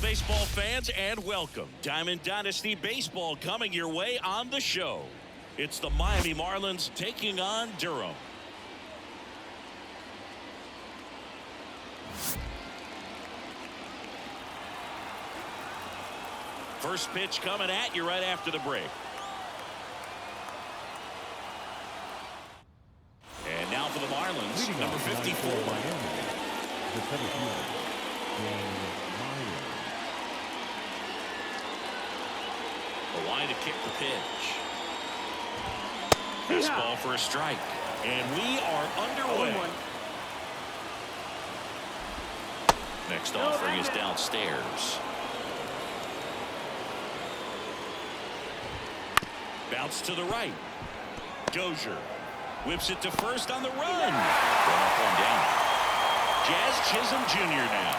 baseball fans, and welcome. Diamond Dynasty Baseball coming your way on the show. It's the Miami Marlins taking on Durham. First pitch coming at you right after the break. And now for the Marlins, number 54. The center fielder, The line to kick the pitch. Fastball for a strike. And we are underway. Next offering is downstairs. Bounce to the right. Dozier whips it to first on the run. One up, one down. Jazz Chisholm Jr. now.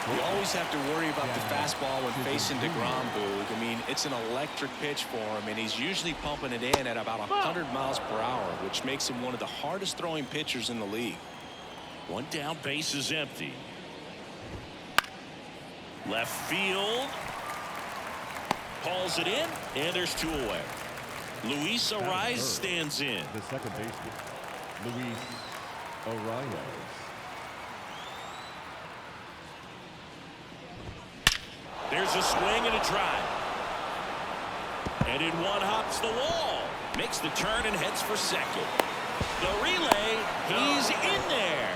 You always have to worry about the fastball when facing DeGrom, Boog. I mean, it's an electric pitch for him, and he's usually pumping it in at about 100 miles per hour, which makes him one of the hardest throwing pitchers in the league. One down, base is empty. Left field. Hauls it in, and there's two away. Luis Arias stands in. The second baseman, Luis Arias. There's a swing and a drive. And in one hops the wall. Makes the turn and heads for second. The relay, he's in there.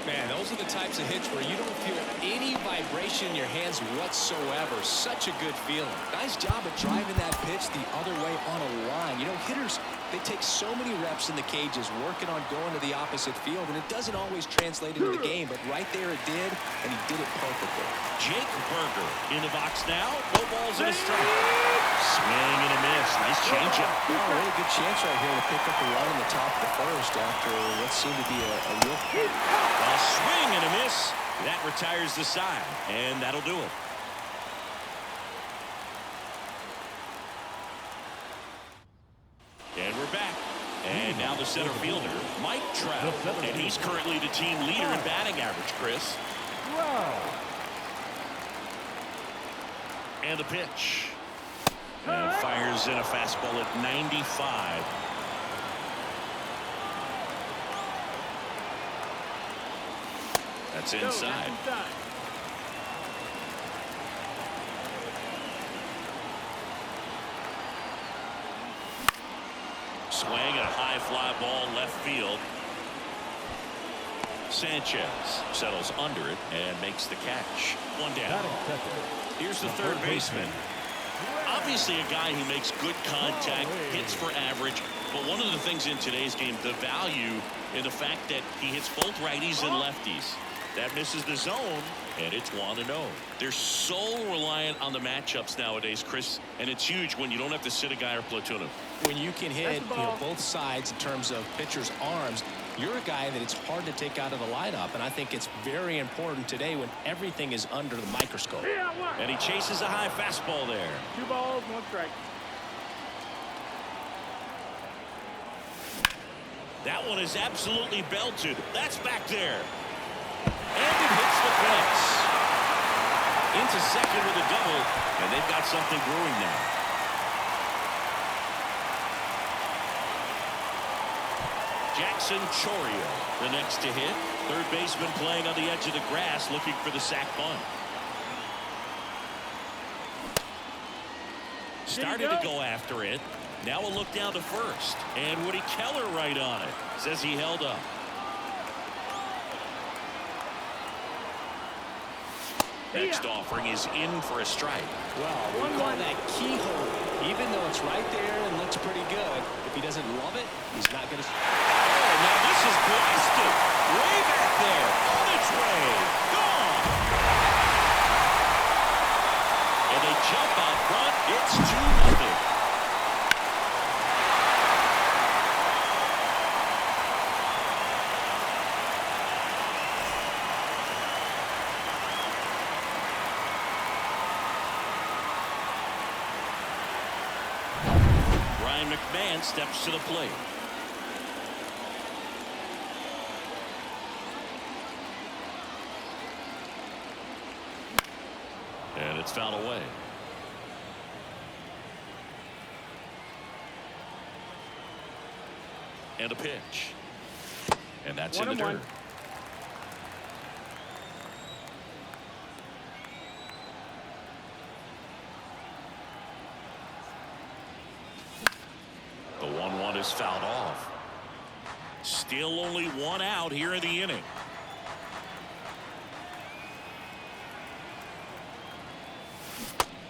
Man, those are the types of hits where you don't feel any vibration in your hands whatsoever. Such a good feeling. Nice job of driving that pitch the other way on a line. You know, hitters, they take so many reps in the cages working on going to the opposite field, and it doesn't always translate into the game, but right there it did, and he did it perfectly. Jake Berger in the box now. No balls and a strike. Swing and a miss. Nice changeup. Well, a really good chance right here to pick up a run in the top of the first after what seemed to be a real... A swing and a miss. That retires the side, and that'll do it. And we're back. And now the center fielder, Mike Trout. And he's currently the team leader in batting average, Chris. And the pitch. And fires in a fastball at 95. That's inside. Swing and a high fly ball left field. Sanchez settles under it and makes the catch. One down. Here's the third baseman. Obviously a guy who makes good contact, hits for average, but one of the things in today's game, the value in the fact that he hits both righties and lefties. That misses the zone, and it's 1-0. They're so reliant on the matchups nowadays, Chris, and it's huge when you don't have to sit a guy or platoon him. When you can hit both sides in terms of pitchers' arms, you're a guy that it's hard to take out of the lineup, and I think it's very important today when everything is under the microscope. And he chases a high fastball there. 2 balls, 1 strike. That one is absolutely belted. That's back there. And it hits the fence. Into second with a double, and they've got something brewing now. Jackson Chorio, the next to hit. Third baseman playing on the edge of the grass, looking for the sac bunt. Started to go after it. Now a look down to first. And Woody Keller right on it. Says he held up. Next offering is in for a strike. Well, we call that keyhole. Even though it's right there and looks pretty good, if he doesn't love it, he's not going to... Oh, now this is blasted. Way back there. On its way. Gone. And they jump out front. It's 2-0. McMahon steps to the plate. it's fouled away. And a pitch. And that's in the dirt. The 1-1 is fouled off. Still only one out here in the inning.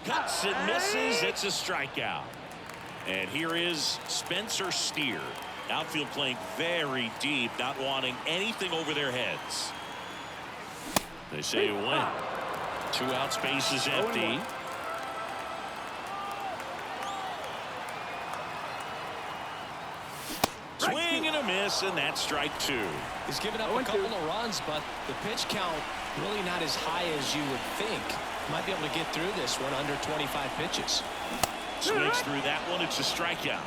Cuts and misses. It's a strikeout. And here is Spencer Steer. Outfield playing very deep, not wanting anything over their heads. They say a win. 2 outs, base is empty. Swing and a miss, and that's strike 2. He's given up a couple of runs, but the pitch count really not as high as you would think. Might be able to get through this one under 25 pitches. Swings through that one. It's a strikeout.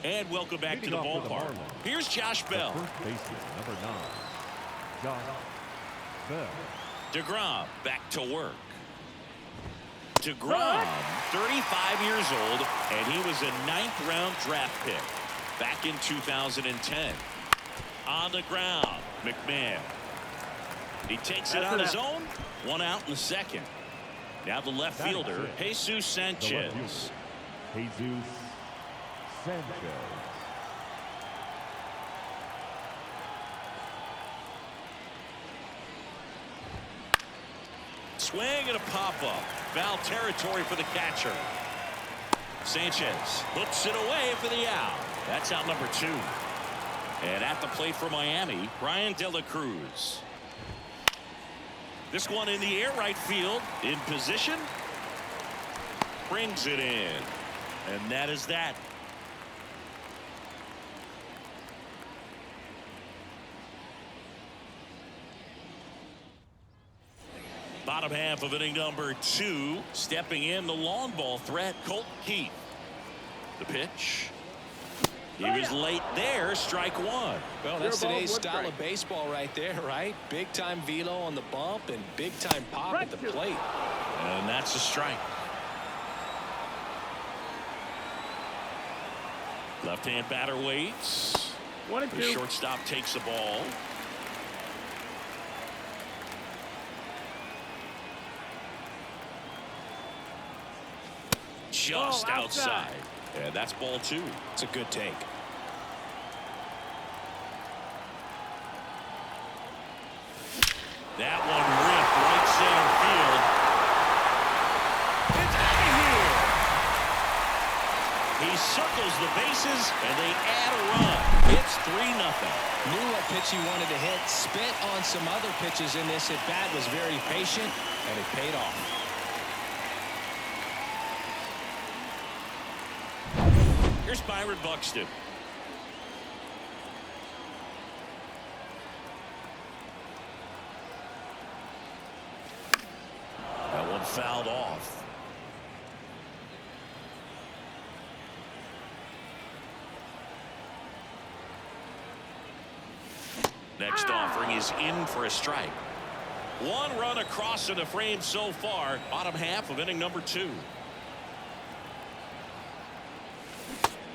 And welcome back to the ballpark. Here's Josh Bell. First baseman, number 9, Josh Bell. DeGrom back to work. DeGrom, 35 years old, and he was a 9th-round draft pick back in 2010. On the ground, McMahon. He takes it on his own. 1 out in the second. Now the left fielder, Jesus Sanchez. Jesus Sanchez. Swing and a pop-up. Foul territory for the catcher. Sanchez puts it away for the out. That's out number 2. And at the plate for Miami, Brian De La Cruz. This one in the air, right field. In position. Brings it in. And that is that. Bottom half of inning number 2. Stepping in, the long ball threat, Colt Keith. The pitch. He was late there. Strike 1. Well, that's today's style of baseball right there, right? Big time velo on the bump and big time pop at the plate. And that's a strike. Left-hand batter waits. The shortstop takes the ball. Just outside. And that's ball 2. It's a good take. That one ripped right center field. It's out of here. He circles the bases, and they add a run. It's 3-0. Knew what pitch he wanted to hit. Spent on some other pitches in this at bat. Was very patient, and it paid off. Here's Byron Buxton. That one fouled off. Next offering is in for a strike. 1 run across in the frame so far. Bottom half of inning number 2.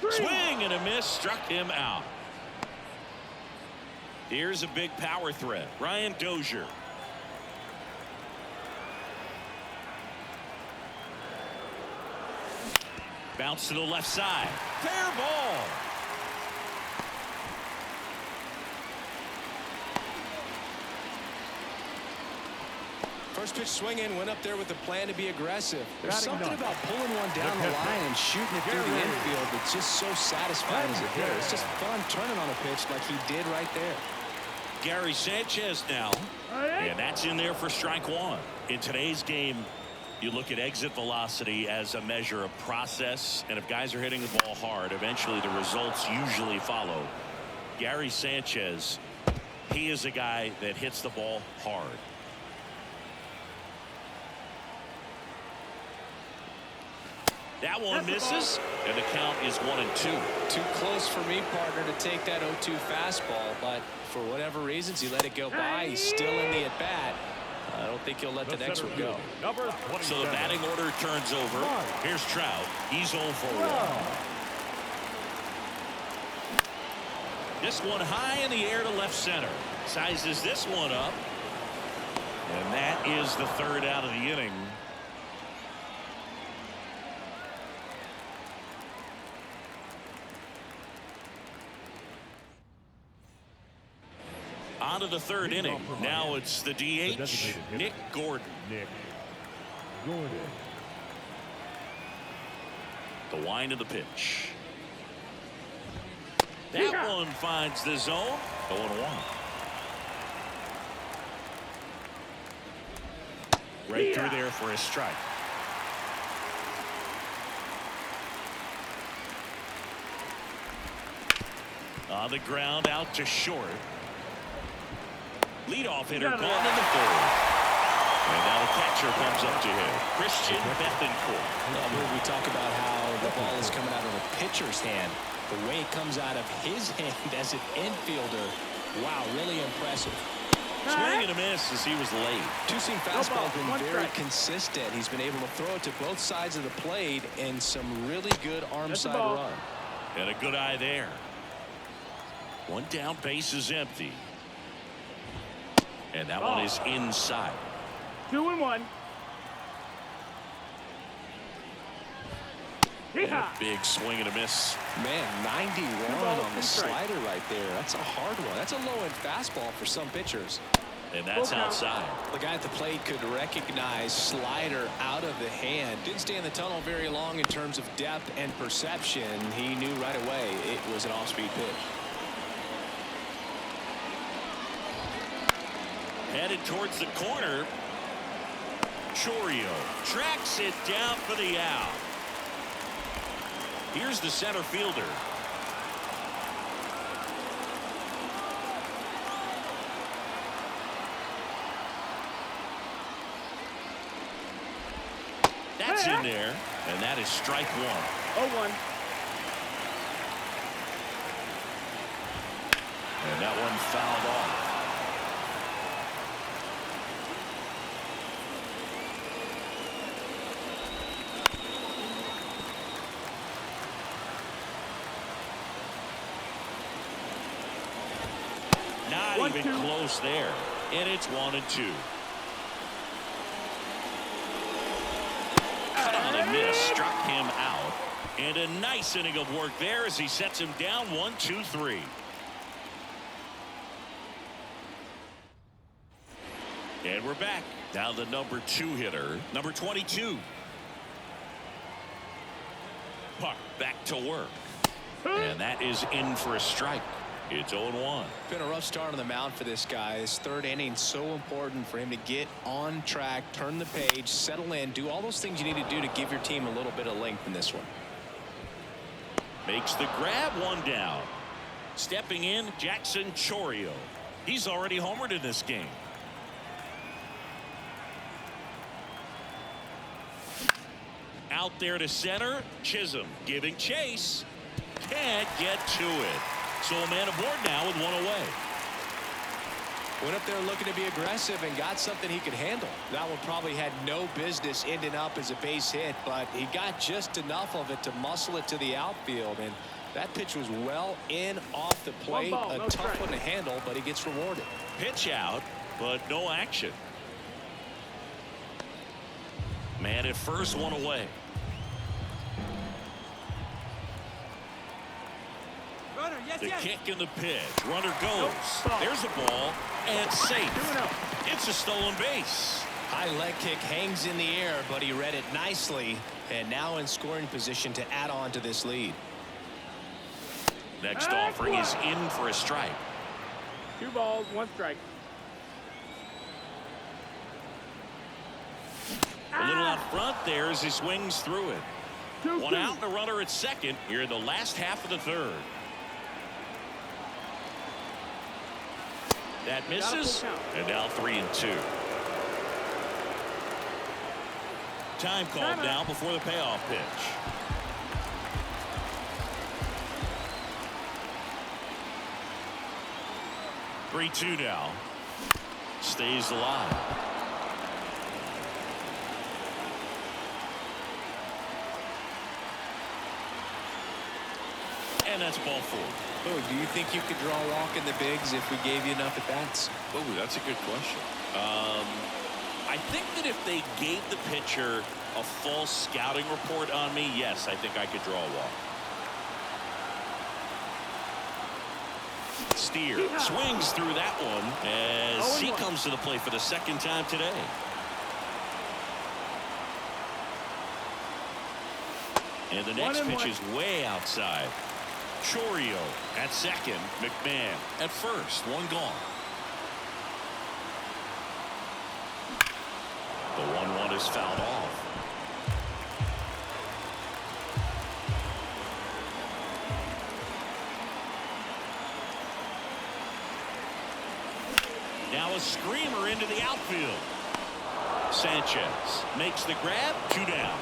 Swing and a miss, struck him out. Here's a big power threat, Ryan Dozier. Bounce to the left side. Fair ball. First pitch swinging, went up there with the plan to be aggressive. There's something about pulling one down the line and shooting it through the infield that's just so satisfying as a hitter. It's just fun turning on a pitch like he did right there. Gary Sanchez now. And that's in there for strike 1. In today's game, you look at exit velocity as a measure of process. And if guys are hitting the ball hard, eventually the results usually follow. Gary Sanchez, he is a guy that hits the ball hard. That one misses, and the count is 1-2. Too close for me, partner, to take that 0-2 fastball, but for whatever reasons, he let it go by. He's still in the at-bat. I don't think he'll let the next one go. So the batting order turns over. Here's Trout. He's 0 for 1. This one high in the air to left center. Sizes this one up. And that is the third out of the inning. On to the third inning. Now it's the DH, Nick Gordon. The wind of the pitch. That one finds the zone. 0-1. Right through there for a strike. On the ground, out to short. Leadoff hitter gone in the third. And now the catcher comes up to him. Christian Bethencourt. We talk about how the ball is coming out of a pitcher's hand. The way it comes out of his hand as an infielder. Wow, really impressive. Swing and a miss as he was late. Two-seam fastball has been very consistent. He's been able to throw it to both sides of the plate and some really good arm side run. And a good eye there. One down, base is empty. And that one is inside. 2-1. And a big swing and a miss. Man, 91 on the slider right there. That's a hard one. That's a low-end fastball for some pitchers. And that's outside. The guy at the plate could recognize slider out of the hand. Didn't stay in the tunnel very long in terms of depth and perception. He knew right away it was an off-speed pitch. Headed towards the corner. Chourio tracks it down for the out. Here's the center fielder. That's in there, and that is strike one. 0-1. And that one fouled off. Not even close there. And it's 1-2. Cut on and miss. Struck him out. And a nice inning of work there as he sets him down 1-2-3. And we're back. Now the number 2 hitter, number 22. Puck back to work. And that is in for a strike. It's 0-1. Been a rough start on the mound for this guy. His third inning so important for him to get on track, turn the page, settle in, do all those things you need to do to give your team a little bit of length in this one. Makes the grab, one down. Stepping in, Jackson Chourio. He's already homered in this game. Out there to center, Chisholm giving chase. Can't get to it. So a man aboard now with one away. Went up there looking to be aggressive and got something he could handle. That one probably had no business ending up as a base hit, but he got just enough of it to muscle it to the outfield. And that pitch was well in off the plate. A tough one to handle, but he gets rewarded. Pitch out, but no action. Man at first, one away. The kick and the pitch. Runner goes. There's a ball and safe. It's a stolen base. High leg kick hangs in the air, but he read it nicely and now in scoring position to add on to this lead. Next offering is in for a strike. 2 balls, 1 strike. A little out front there as he swings through it. 1 out and a runner at second here in the last half of the third. That misses, and now 3-2. time called now before the payoff pitch. Three-two now. Stays alive. And that's ball four. Oh, do you think you could draw a walk in the bigs if we gave you enough at bats? Oh, that's a good question. I think that if they gave the pitcher a full scouting report on me, yes, I think I could draw a walk. Steer swings through that one as he comes to the plate for the second time today. And the next pitch is way outside. Chorio at second. McMahon at first. One gone. The 1-1 is fouled off. Now a screamer into the outfield. Sanchez makes the grab. 2 down.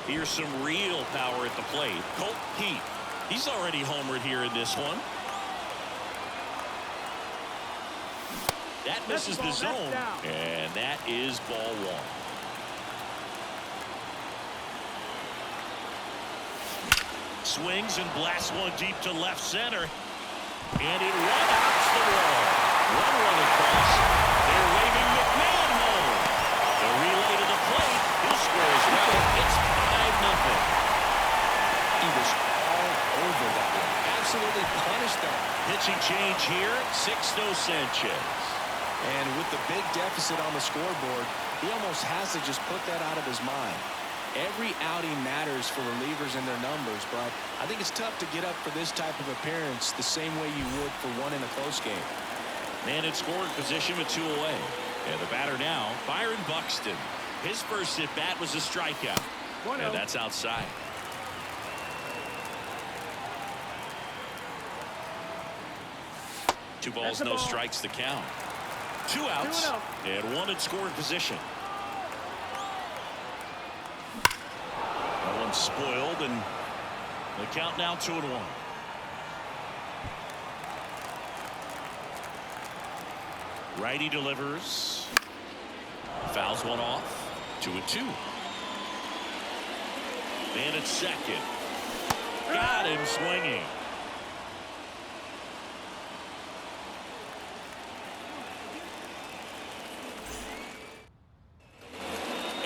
Here's some real power at the plate. Colt Heat. He's already homered here in this one. That misses the zone. And that is ball one. Swings and blasts one deep to left center. And it one-outs the wall. 1-1 across. They're waving McMahon home. The relay to the plate. He'll score as well. It's 5-0. He was all over that one. Absolutely punished that. Pitching change here. 6-0 Sanchez. And with the big deficit on the scoreboard, he almost has to just put that out of his mind. Every outing matters for relievers and their numbers, but I think it's tough to get up for this type of appearance the same way you would for one in a close game. Man in scoring position with 2 away. And the batter now, Byron Buxton. His first at bat was a strikeout. And that's outside. Two balls, no strikes, the count. 2 outs and 1 in scoring position. That one's spoiled, and the count now 2-1. Righty delivers. Fouls one off. 2-2. Man at second. Got him swinging.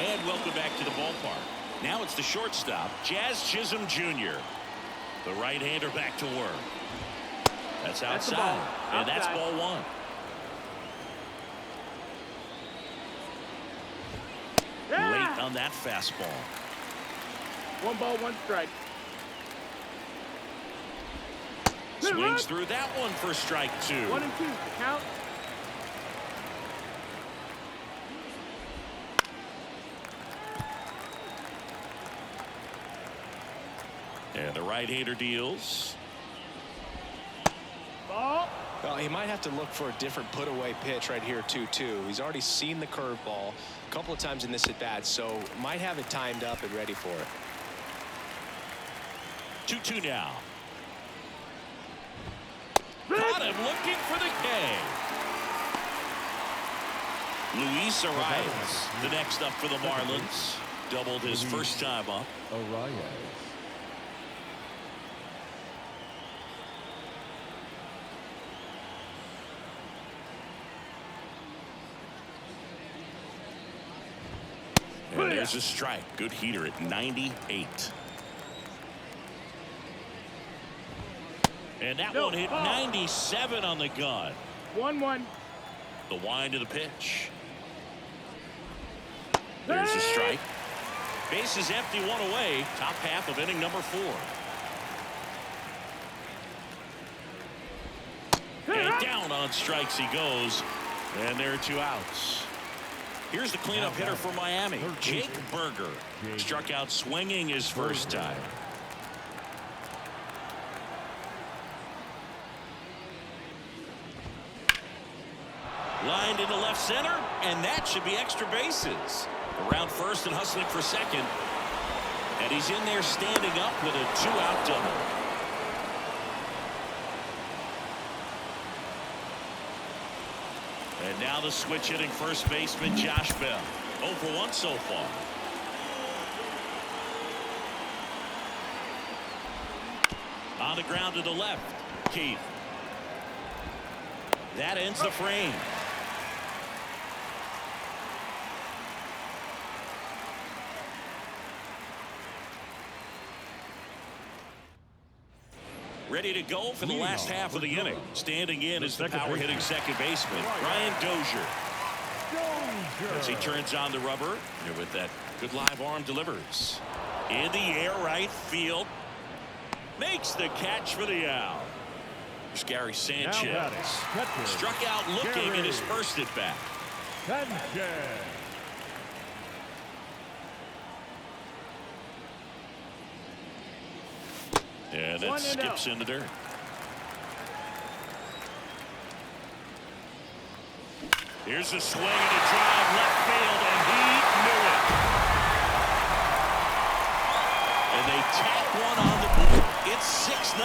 And welcome back to the ballpark. Now it's the shortstop, Jazz Chisholm Jr. The right-hander back to work. That's outside. And that's ball one. Late on that fastball. 1 ball, 1 strike. Swings through that one for strike 2. 1 and 2. Count. And the right-hander deals. Ball. Well, he might have to look for a different put-away pitch right here, 2-2. He's already seen the curveball a couple of times in this at-bat, so might have it timed up and ready for it. 2-2 now. Got him looking for the K. Luis Arias, the next up for the Marlins. Doubled his first time up. Arias. And there's a strike. Good heater at 98. And that one hit 97 on the gun. 1-1. The wind of the pitch. There's a strike. Base is empty, 1 away. Top half of inning number 4. And down on strikes he goes. And there are 2 outs. Here's the cleanup hitter for Miami, Jake Berger. Struck out swinging his first time. lined into left center, and that should be extra bases. Around first and hustling for second. And he's in there standing up with a 2-out double. And now the switch hitting first baseman Josh Bell. 0 for 1 so far. On the ground to the left. Keith. That ends the frame. Ready to go for the last half of the inning. Standing in is the power hitting second baseman, Brian Dozier. As he turns on the rubber, and with that good live arm delivers. In the air right field. Makes the catch for the out. There's Gary Sanchez. Struck out looking and dispersed it back. And that skips into dirt. Here's a swing and a drive left field, and he knew it. And they tack one on the board. It's 6-0.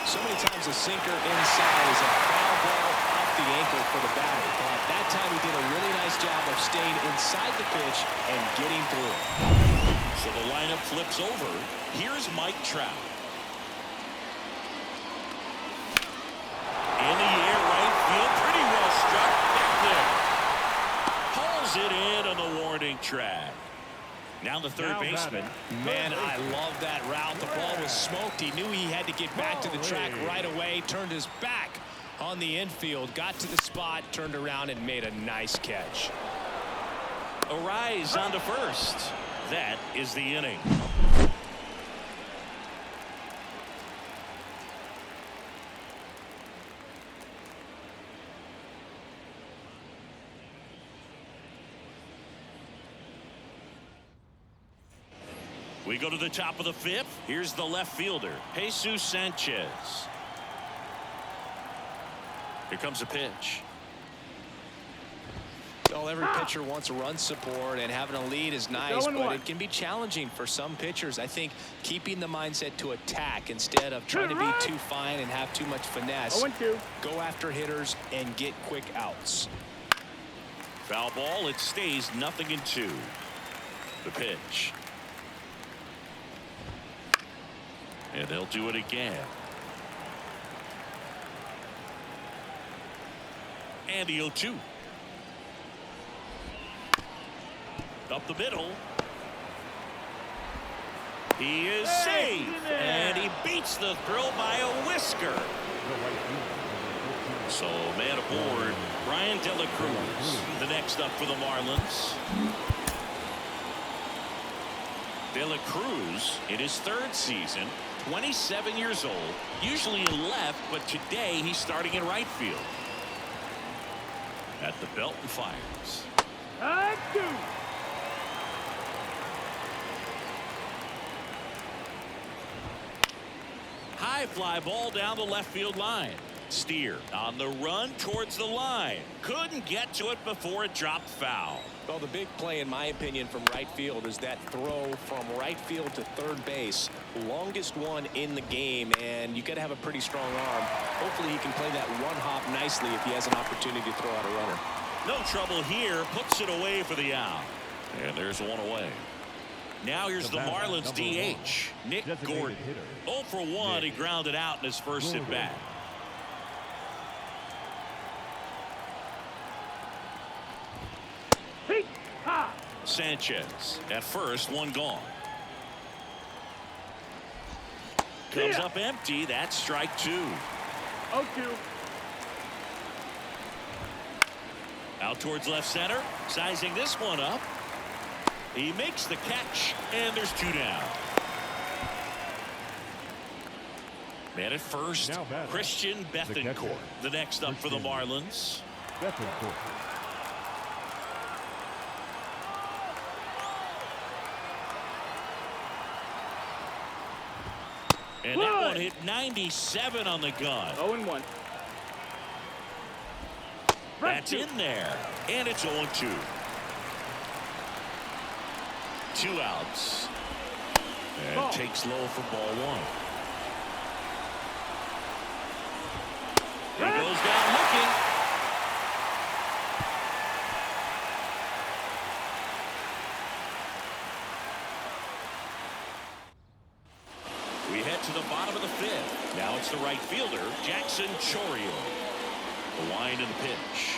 So many times a sinker inside is a foul ball off the ankle for the batter. But that time he did a really nice job of staying inside the pitch and getting through it. So the lineup flips over. Here's Mike Trout. In the air right field, pretty well struck back there. Pulls it in on the warning track. Now the third baseman. Man, I love that route. The ball was smoked. He knew he had to get back to the track right away. Turned his back on the infield. Got to the spot, turned around, and made a nice catch. Arise on to first. That is the inning. We go to the top of the fifth. Here's the left fielder, Jesus Sanchez. Here comes a pitch. Well, every pitcher wants run support, and having a lead is nice, but it can be challenging for some pitchers. I think keeping the mindset to attack instead of trying to be too fine and have too much finesse. Go after hitters and get quick outs. Foul ball. It stays 0-2. The pitch. And they'll do it again. And the 0-2. Up the middle. He is safe. And he beats the throw by a whisker. So man aboard, Brian De La Cruz. The next up for the Marlins. De La Cruz in his third season, 27 years old, usually in left, but today he's starting in right field. At the belt and fires. High fly ball down the left field line. Steer on the run towards the line. Couldn't get to it before it dropped foul. Well, the big play, in my opinion, from right field is that throw from right field to third base. Longest one in the game, and you got to have a pretty strong arm. Hopefully he can play that one hop nicely if he has an opportunity to throw out a runner. No trouble here. Puts it away for the out. And there's one away. Now here's the Marlins DH, Nick Gordon. 0 for 1. He grounded out in his first at bat. Sanchez at first, one gone. Comes up empty. That's strike 2. 0-2. Out towards left center. Sizing this one up. He makes the catch, and there's 2 down. Man at first, Christian Bethancourt. The next up for the Marlins. And that one hit 97 on the gun. 0-1. That's in there. And it's 0-2. 2 outs. And takes low for ball 1. He goes down looking. We head to the bottom of the 5th. Now it's the right fielder, Jackson Chourio. The wind and the pitch.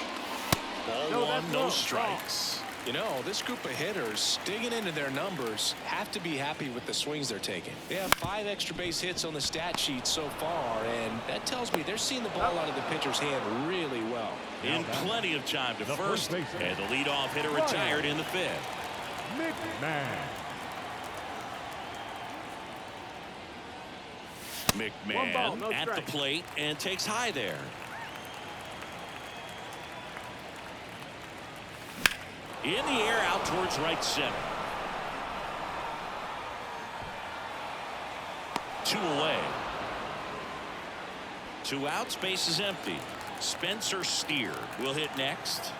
Ball 1, no strikes. You know, this group of hitters, digging into their numbers, have to be happy with the swings they're taking. They have 5 extra base hits on the stat sheet so far, and that tells me they're seeing the ball out of the pitcher's hand really well. In plenty of time to first, and the leadoff hitter retired in the 5th. McMahon at the plate and takes high there. In the air out towards right center. 2 away. 2 outs, base is empty. Spencer Steer will hit next.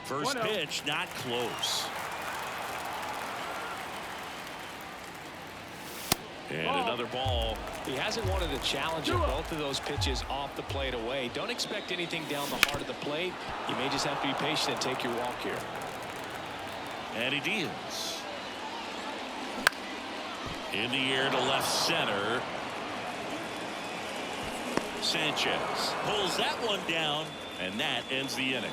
First pitch not close. And another ball. He hasn't wanted a challenge of both of those pitches off the plate away. Don't expect anything down the heart of the plate. You may just have to be patient and take your walk here. And he deals. In the air to left center. Sanchez pulls that one down, and that ends the inning.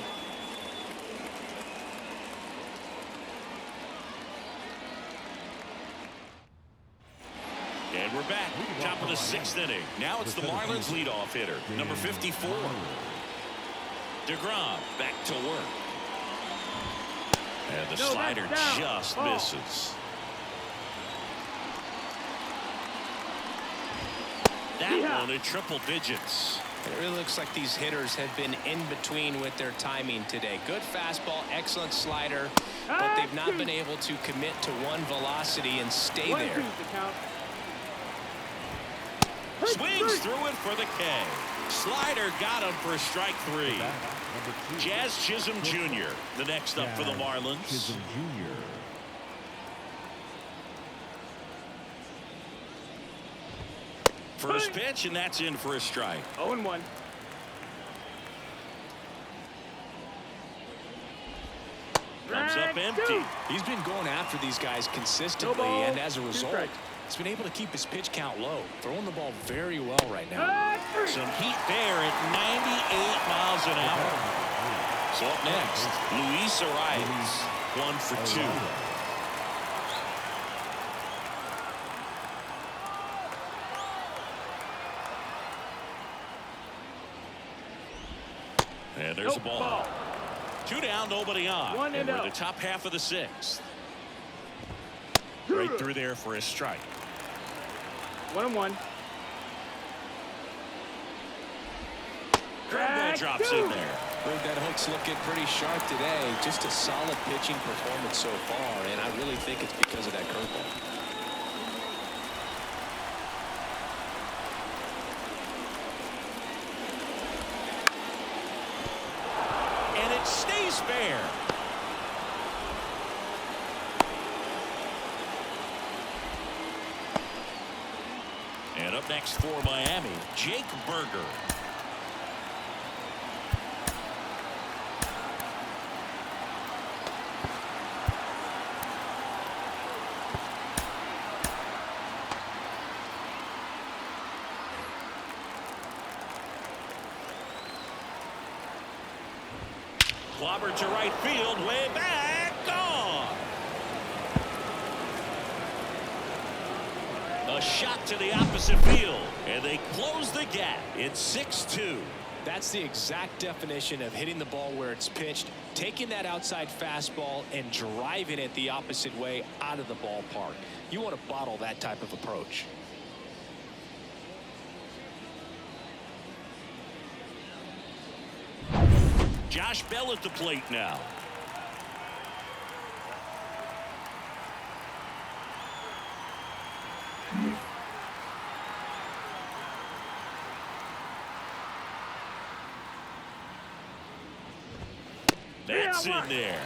And we're back. Top of the 6th inning. Now it's the Marlins leadoff hitter, number 54. DeGrom back to work. And the slider just misses. That one in triple digits. It really looks like these hitters have been in between with their timing today. Good fastball, excellent slider, but they've not been able to commit to one velocity and stay there. Swings through it for the K. Slider got him for strike 3. Jazz Chisholm Jr. the next up for the Marlins. Chisholm Jr. First pitch, and that's in for a strike. 0-1. Comes up empty. He's been going after these guys consistently, and as a result, he's been able to keep his pitch count low, throwing the ball very well right now. Some heat there at 98 miles an hour. So up next, Luis Arias, 1 for 2. And there's a ball. 2 down, nobody on. And we're in the top half of the 6th. Right through there for a strike. 1-1. Curveball drops in there. Boy, that hook's looking pretty sharp today. Just a solid pitching performance so far, and I really think it's because of that curveball. And it stays fair. And up next for Miami, Jake Berger. Clobber to right field, way back, gone. A shot to the opposite field, and they close the gap. It's 6-2. That's the exact definition of hitting the ball where it's pitched, taking that outside fastball and driving it the opposite way out of the ballpark. You want to bottle that type of approach. Josh Bell at the plate now. Gets in there.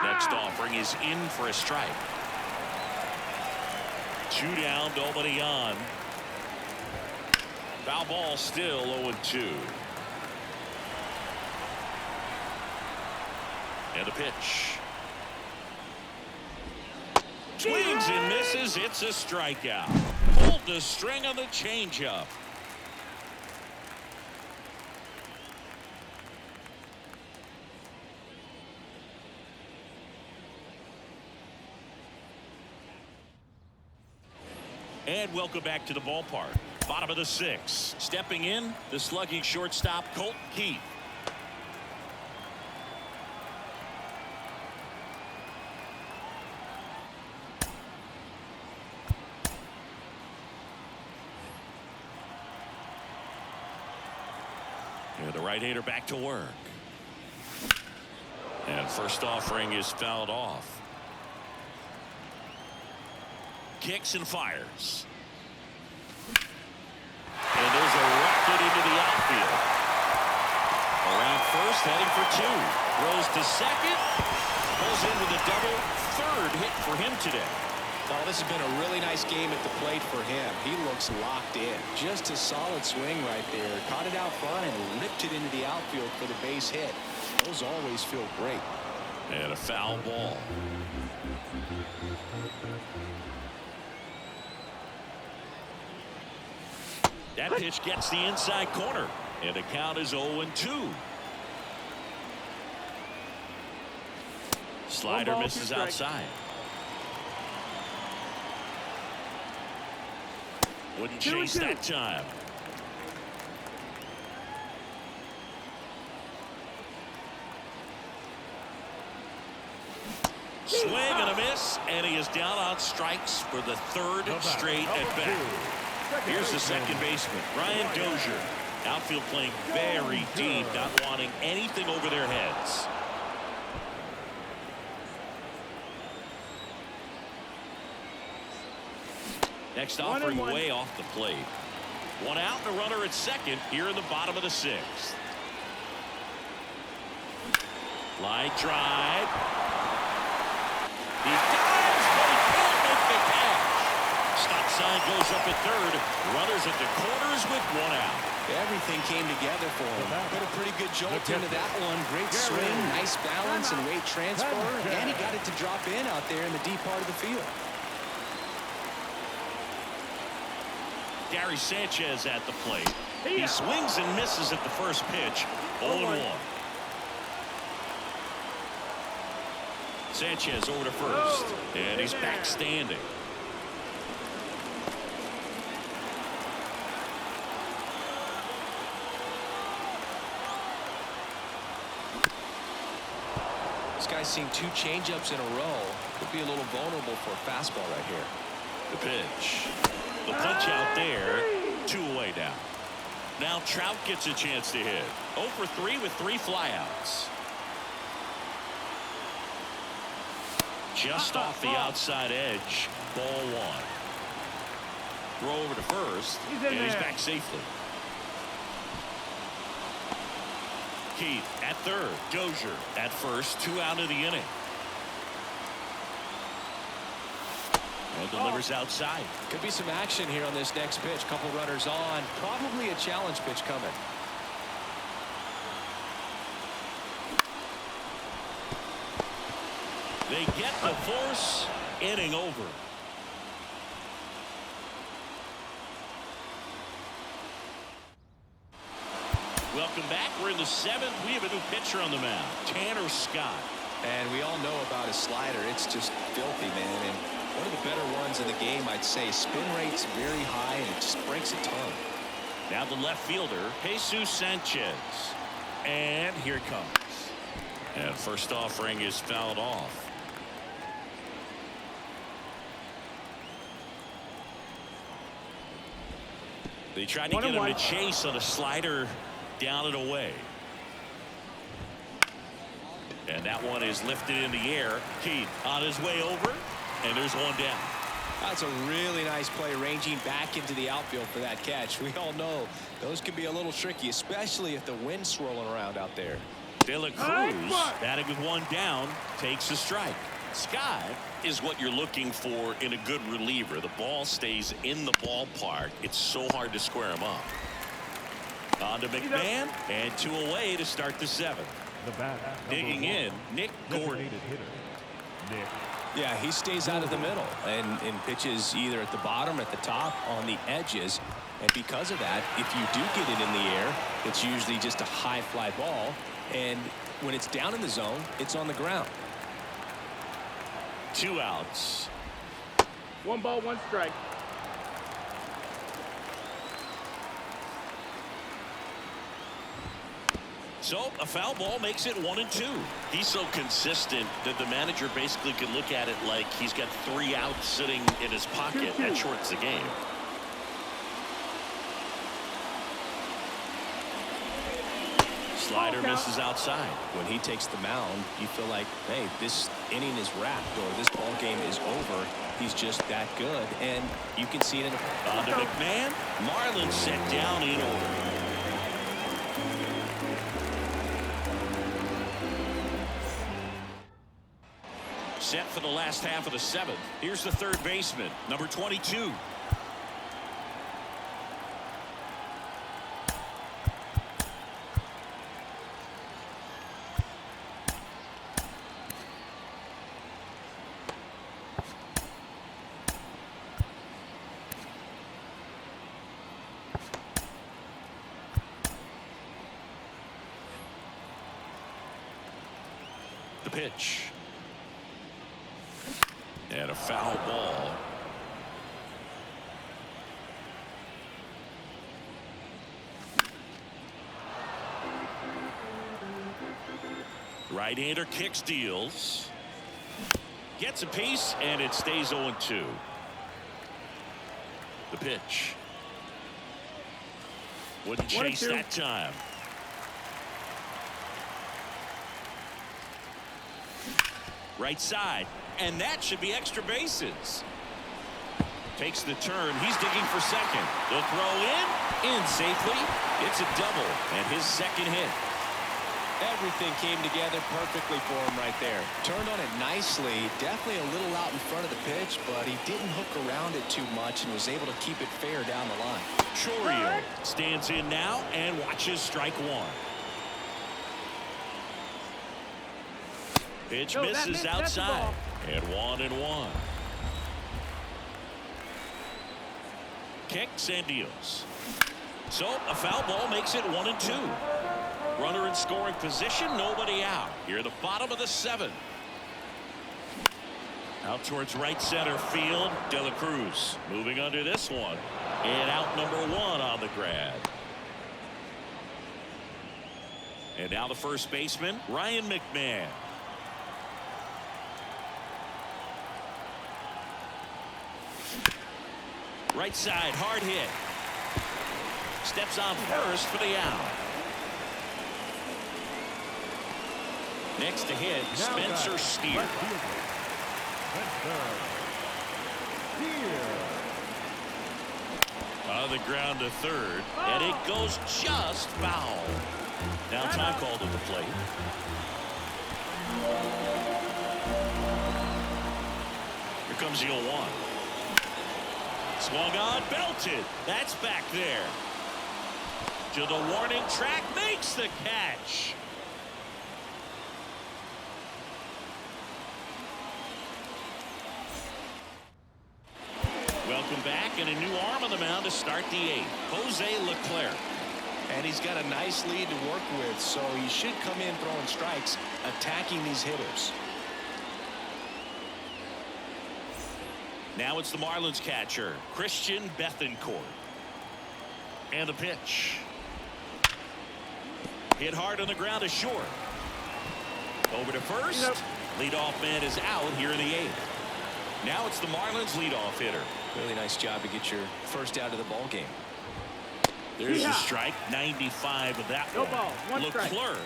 Next offering is in for a strike. 2 down, nobody on. Foul ball, still 0-2. And the pitch. Swings and misses. It's a strikeout. Pulled the string on the changeup. And welcome back to the ballpark. Bottom of the 6th. Stepping in, the slugging shortstop, Colt Keith. And the right-hander back to work. And first offering is fouled off. Kicks and fires. And there's a rocket into the outfield. Around first, heading for 2. Throws to second. Pulls in with a double. 3rd hit for him today. Oh, this has been a really nice game at the plate for him. He looks locked in. Just a solid swing right there. Caught it out front and ripped it into the outfield for the base hit. Those always feel great. And a foul ball. That pitch gets the inside corner. And the count is 0-2. Slider misses outside. Wouldn't chase that time. Swing and a miss, and he is down on strikes for the 3rd straight at bat. Here's the second baseman, Brian Dozier. Outfield playing very deep, not wanting anything over their heads. Next offering way off the plate. 1 out and a runner at second here in the bottom of the 6th. Line drive. He dives, but he can't make the catch. Stop sign goes up at 3rd. Runners at the corners with 1 out. Everything came together for him. Put a pretty good jolt into that one. Great swing, nice balance and weight transfer. And he got it to drop in out there in the deep part of the field. Gary Sanchez at the plate. He swings and misses at the first pitch. 0-1. Sanchez over to first. And he's back standing. This guy's seen 2 changeups in a row. Could be a little vulnerable for a fastball right here. The pitch. The punch out there. 2 away now. Now Trout gets a chance to hit. 0 for 3 with 3 flyouts. Just off the outside edge. Ball 1. Throw over to first. And he's back safely. Keith at 3rd. Dozier at first. 2 out of the inning. And delivers outside. Could be some action here on this next pitch. Couple runners on. Probably a challenge pitch coming. They get the force. Inning over. Welcome back. We're in the 7th. We have a new pitcher on the mound. Tanner Scott. And we all know about his slider. It's just filthy, man. And one of the better ones in the game, I'd say. Spin rate's very high, and it just breaks a ton. Now the left fielder, Jesus Sanchez. And here it comes. And first offering is fouled off. They tried to get him to chase on a slider down and away. And that one is lifted in the air. Keith on his way over. And there's 1 down. That's a really nice play, ranging back into the outfield for that catch. We all know those can be a little tricky, especially if the wind's swirling around out there. De La Cruz, batting with one down, takes a strike. Scott is what you're looking for in a good reliever. The ball stays in the ballpark. It's so hard to square him up. On to McMahon, and 2 away to start the 7th. The bat, Digging in, Nick Gordon. hitter, Nick. Yeah, he stays out of the middle and pitches either at the bottom or at the top on the edges. And because of that, if you do get it in the air, it's usually just a high fly ball. And when it's down in the zone, it's on the ground. 2 outs. 1 ball, 1 strike. So a foul ball makes it 1-2. He's so consistent that the manager basically can look at it like he's got 3 outs sitting in his pocket. That shortens the game. Slider misses outside. When he takes the mound, you feel like, hey, this inning is wrapped or this ball game is over. He's just that good, and you can see it in the... On to McMahon. Marlins set down in order. Set for the last half of the 7th. Here's the 3rd baseman, number 22. The pitch. And a foul ball. Right-hander kicks, deals. Gets a piece, and it stays 0-2. The pitch. Wouldn't chase that time. Right side. And that should be extra bases. Takes the turn. He's digging for second. The throw in safely. It's a double and his 2nd hit. Everything came together perfectly for him right there. Turned on it nicely. Definitely a little out in front of the pitch, but he didn't hook around it too much and was able to keep it fair down the line. Chorio stands in now and watches strike 1. Pitch misses outside. And 1-1. Kicks and deals. So a foul ball makes it 1-2. Runner in scoring position, nobody out. Here at the bottom of the 7th. Out towards right center field. De La Cruz moving under this one. And out number 1 on the grab. And now the first baseman, Ryan McMahon. Right side, hard hit. Steps on first for the out. Next to hit, Spencer Steer. On the ground to 3rd, and it goes just foul. Now time called at the plate. Here comes the 0-1. Swung on, belted. That's back there. To the warning track, makes the catch. Welcome back, and a new arm on the mound to start the 8th. Jose Leclerc. And he's got a nice lead to work with, so he should come in throwing strikes, attacking these hitters. Now it's the Marlins catcher, Christian Bethancourt. And the pitch. Hit hard on the ground is short. Over to first. Leadoff man is out here in the 8th. Now it's the Marlins leadoff hitter. Really nice job to get your first out of the ball game. There's a strike. 95 of that one. Ball, 1 strike. Leclerc,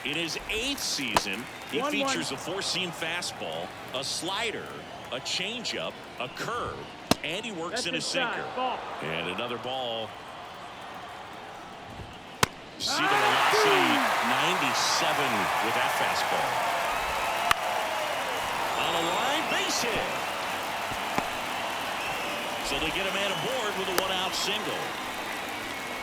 in his 8th season, he features a 4-seam fastball, a slider, a changeup, a curve, and he works That's in a his sinker. shot. Ball. And another ball. See the velocity, 97 with that fastball. On a line, base hit. So they get a man aboard with a one-out single.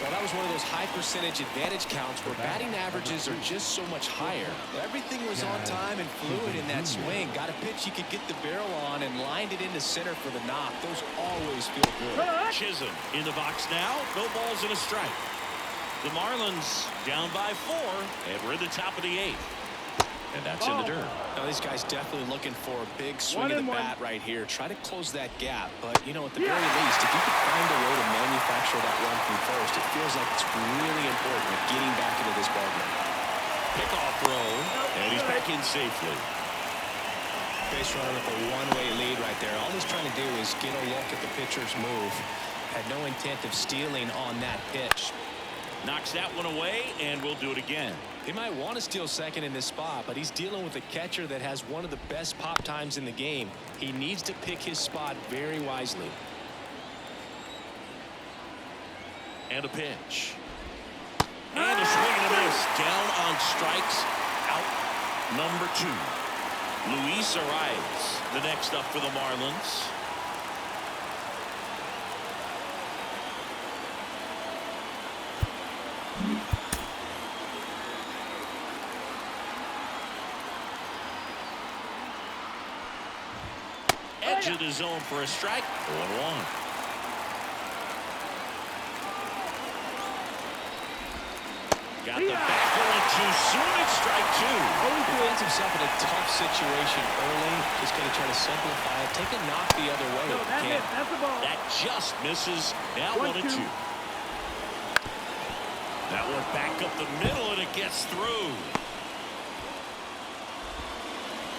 Well, that was one of those high percentage advantage counts where batting averages are just so much higher. Everything was on time and fluid in that swing. Got a pitch he could get the barrel on and lined it into center for the knock. Those always feel good. Chisholm in the box now. No balls and a strike. The Marlins down by 4, and we're in the top of the 8th. And that's in the dirt. Now, this guy's definitely looking for a big swing of the bat right here. Try to close that gap. But, you know, at the very least, if you could find a way to manufacture that run from first, it feels like it's really important at getting back into this ballgame. Pickoff throw, and he's back in safely. Base runner with a one-way lead right there. All he's trying to do is get a look at the pitcher's move. Had no intent of stealing on that pitch. Knocks that one away, and we'll do it again. He might want to steal second in this spot, but he's dealing with a catcher that has one of the best pop times in the game. He needs to pick his spot very wisely. And a pitch. And a swing and a miss. Down on strikes. Out number 2. Luis Arias, the next up for the Marlins. Edge of the zone for a strike. 0-1. Got the back going too soon. It's strike 2. He finds himself in a tough situation early. Just going to try to simplify it. Take a knock the other way. No, that's it. That's the ball. That just misses. Now 1-2. That one back up the middle, and it gets through.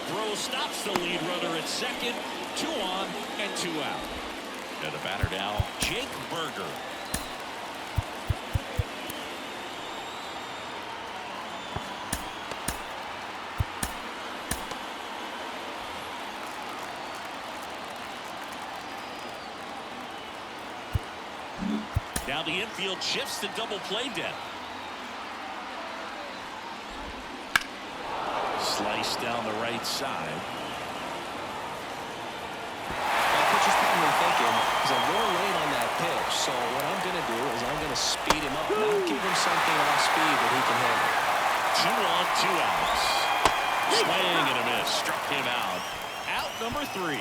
Throw stops the lead runner at second. 2 on and 2 out. And the batter now, Jake Berger. Now the infield shifts to double play depth. Slice down the right side. Pitcher's probably thinking he's a little late on that pitch, so what I'm going to do is I'm going to speed him up. I'll give him something off speed that he can handle. 2 on, 2 outs. Swing and a miss. Struck him out. Out number 3.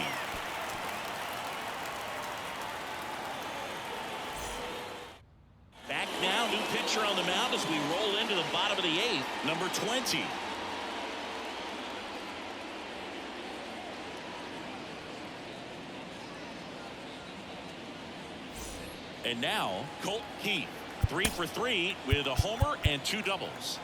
Back now, new pitcher on the mound as we roll into the bottom of the 8th. Number 20. And now, Colt Keith, 3 for 3 with a homer and 2 doubles.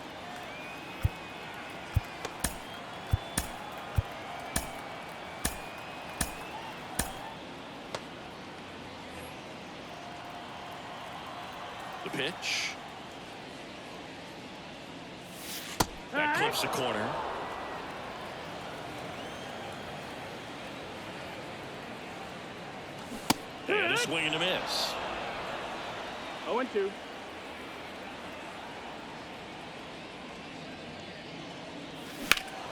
The pitch. That clips the corner. And a swing and a miss. 0-2.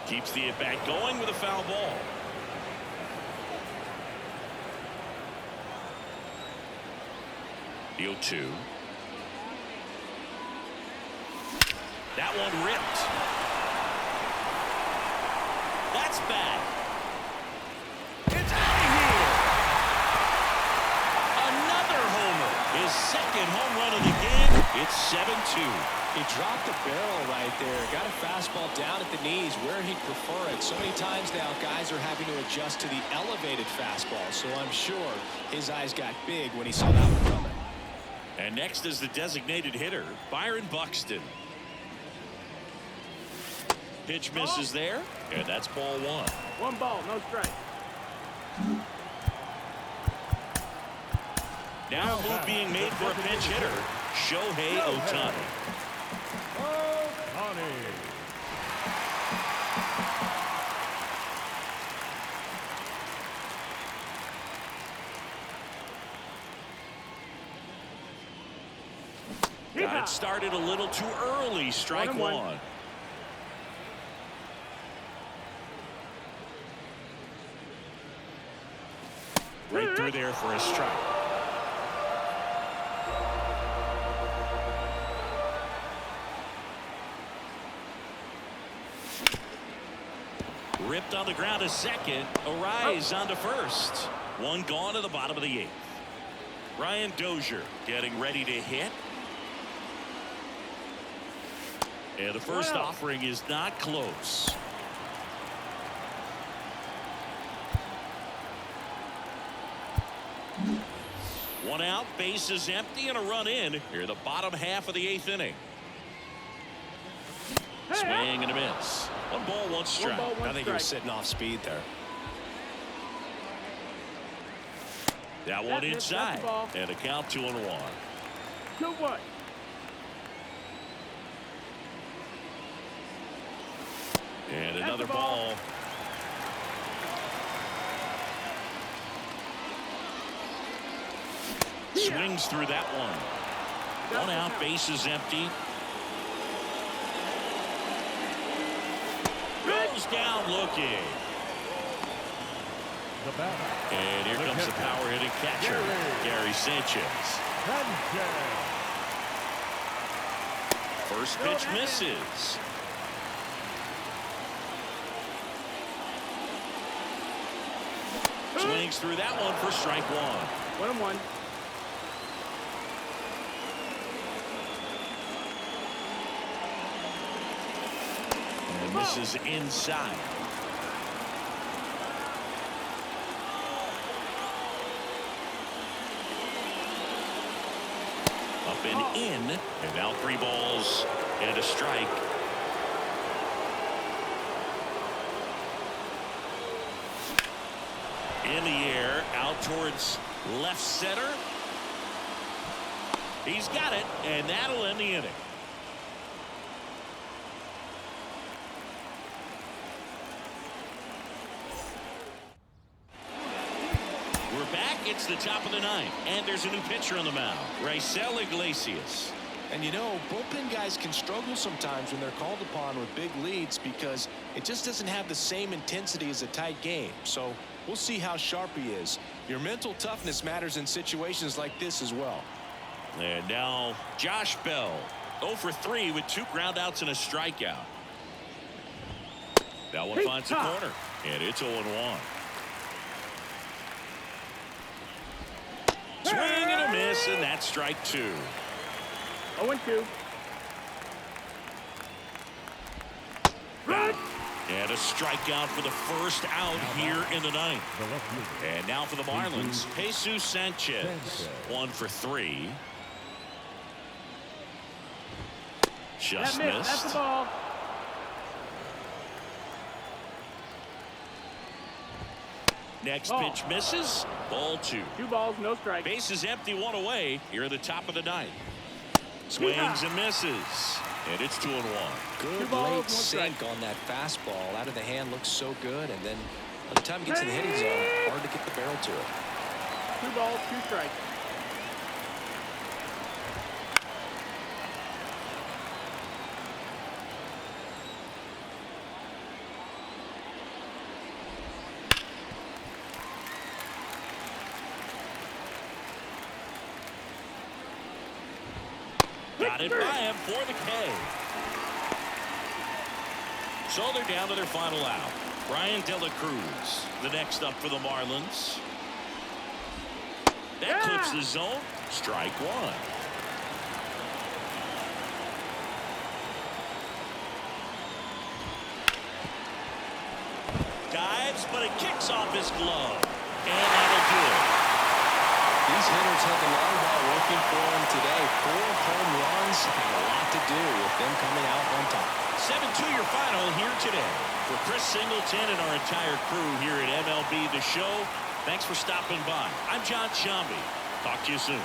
Keeps the at-bat going with a foul ball. The 0-2. That one ripped. That's bad. It's out of here. Another homer. His second home run of the game. It's 7-2. He dropped the barrel right there. Got a fastball down at the knees where he'd prefer it. So many times now guys are having to adjust to the elevated fastball. So I'm sure his eyes got big when he saw that one coming. And next is the designated hitter, Byron Buxton. Pitch misses there, and that's ball 1. 1 ball, no strike. Now a move being made for a pinch hitter, Shohei Ohtani. Got it started a little too early. Strike one. Right through there for a strike. Ripped on the ground a second. A rise onto first. One gone to the bottom of the 8th. Ryan Dozier getting ready to hit. And the first offering is not close. One out, bases empty, and a run in here, the bottom half of the 8th inning. Swing and a miss. 1 ball, 1 strike. I think he was sitting off speed there. That one inside, and a count 2-1. 2-1. And another ball. Swings through that one. 1 out, bases empty. Goes down looking. And here comes the power hitting catcher, Gary Sanchez. First pitch misses. Swings through that one for strike 1. 1-1. And this is inside. Up and in, and now 3 balls and a strike. In the air, out towards left center. He's got it, and that'll end the inning. We're back. It's the top of the 9th, and there's a new pitcher on the mound, Raisel Iglesias. And you know, bullpen guys can struggle sometimes when they're called upon with big leads because it just doesn't have the same intensity as a tight game. So we'll see how sharp he is. Your mental toughness matters in situations like this as well. And now Josh Bell, 0 for 3 with 2 groundouts and a strikeout. That one finds the corner, and it's 0-1. Swing and a miss, and that's strike 2. 0-2. And a strikeout for the first out here in the 9th. And now for the Marlins, Jesus Sanchez, 1 for 3. Just missed. That's the ball. Next pitch misses. Ball 2. 2 balls, no strike. Bases empty, 1 away. Here at the top of the 9th. Swings and misses. And it's 2-1. Good late sink on that fastball. Out of the hand, looks so good. And then by the time he gets in the hitting zone, hard to get the barrel to it. 2 balls, 2 strikes. Got it by him for the K. So they're down to their final out. Brian De La Cruz, the next up for the Marlins. That clips the zone. Strike 1. Dives, but it kicks off his glove. And that'll do it. These hitters had the long ball working for him today. 4 home runs had a lot to do with them coming out on top. 7-2 your final here today. For Chris Singleton and our entire crew here at MLB The Show, thanks for stopping by. I'm John Shambi. Talk to you soon.